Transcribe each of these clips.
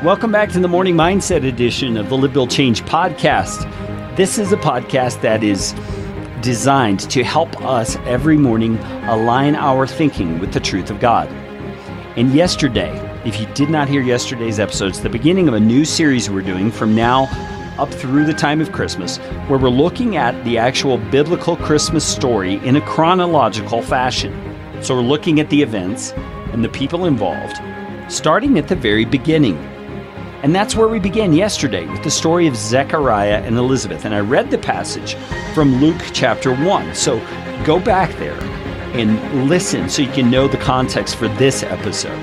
Welcome back to the Morning Mindset edition of the Live, Build, Change podcast. This is a podcast that is designed to help us every morning align our thinking with the truth of God. And yesterday, if you did not hear yesterday's episode, it's the beginning of a new series we're doing from now up through the time of Christmas, where we're looking at the actual biblical Christmas story in a chronological fashion. So we're looking at the events and the people involved, starting at the very beginning. And that's where we began yesterday with the story of Zechariah and Elizabeth. And I read the passage from Luke chapter 1. So go back there and listen so you can know the context for this episode.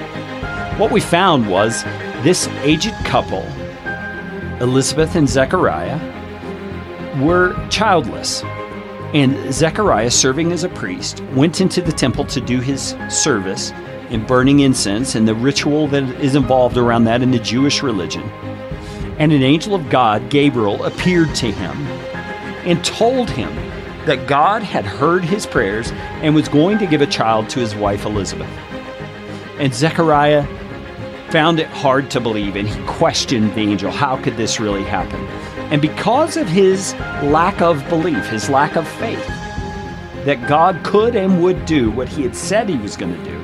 What we found was this aged couple, Elizabeth and Zechariah, were childless. And Zechariah, serving as a priest, went into the temple to do his service in burning incense and the ritual that is involved around that in the Jewish religion. And an angel of God, Gabriel, appeared to him and told him that God had heard his prayers and was going to give a child to his wife Elizabeth. And Zechariah found it hard to believe, and he questioned the angel. How could this really happen? And because of his lack of belief, his lack of faith, that God could and would do what he had said he was going to do,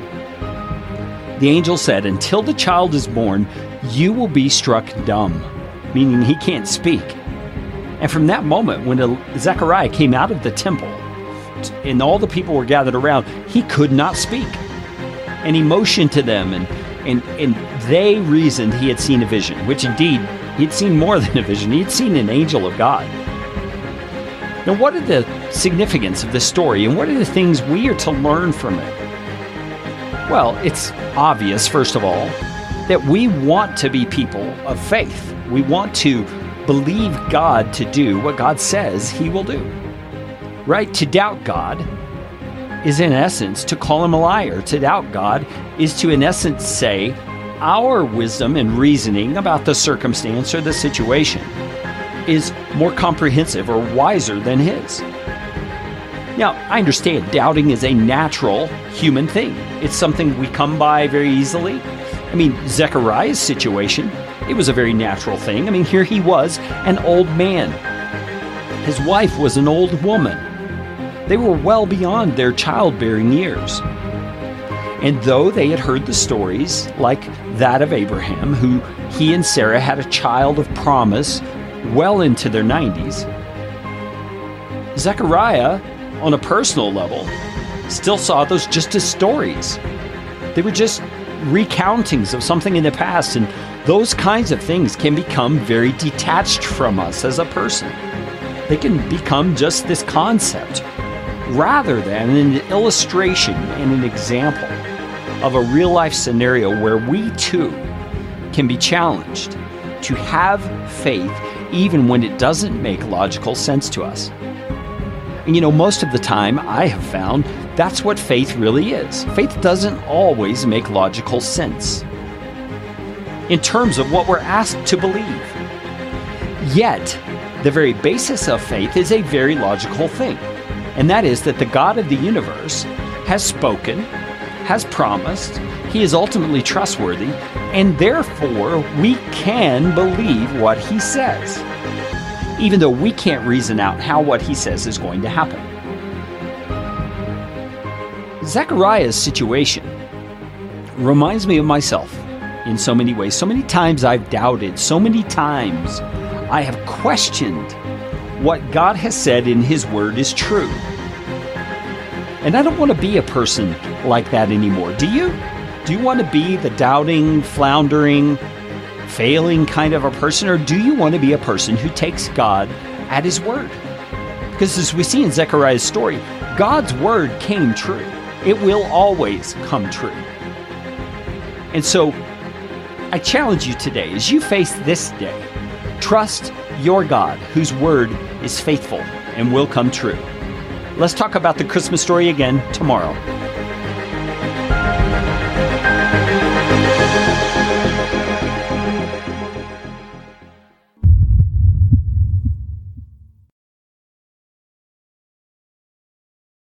the angel said, until the child is born, you will be struck dumb, meaning he can't speak. And from that moment, when Zechariah came out of the temple and all the people were gathered around, he could not speak. And he motioned to them, and they reasoned he had seen a vision, which indeed, he'd seen more than a vision. He'd seen an angel of God. Now, what are the significance of this story, and what are the things we are to learn from it? Well, it's obvious, first of all, that we want to be people of faith. We want to believe God to do what God says he will do. Right? To doubt God is, in essence, to call him a liar. To doubt God is to, in essence, say our wisdom and reasoning about the circumstance or the situation is more comprehensive or wiser than his. Now, I understand doubting is a natural human thing. It's something we come by very easily. I mean, Zechariah's situation, it was a very natural thing. I mean, here he was, an old man. His wife was an old woman. They were well beyond their childbearing years. And though they had heard the stories like that of Abraham, who he and Sarah had a child of promise well into their 90s, Zechariah, on a personal level, still saw those just as stories. They were just recountings of something in the past, and those kinds of things can become very detached from us as a person. They can become just this concept, rather than an illustration and an example of a real-life scenario where we too can be challenged to have faith even when it doesn't make logical sense to us. And most of the time I have found that's what faith really is. Faith doesn't always make logical sense in terms of what we're asked to believe. Yet, the very basis of faith is a very logical thing. And that is that the God of the universe has spoken, has promised, he is ultimately trustworthy, and therefore we can believe what he says, even though we can't reason out how what he says is going to happen. Zechariah's situation reminds me of myself in so many ways. So many times I've doubted, so many times I have questioned what God has said in his word is true. And I don't want to be a person like that anymore. Do you? Do you want to be the doubting, floundering, failing kind of a person, or do you want to be a person who takes God at his word? Because as we see in Zechariah's story, God's word came true. It will always come true. And so I challenge you today, as you face this day, trust your God, whose word is faithful and will come true. Let's talk about the Christmas story again tomorrow.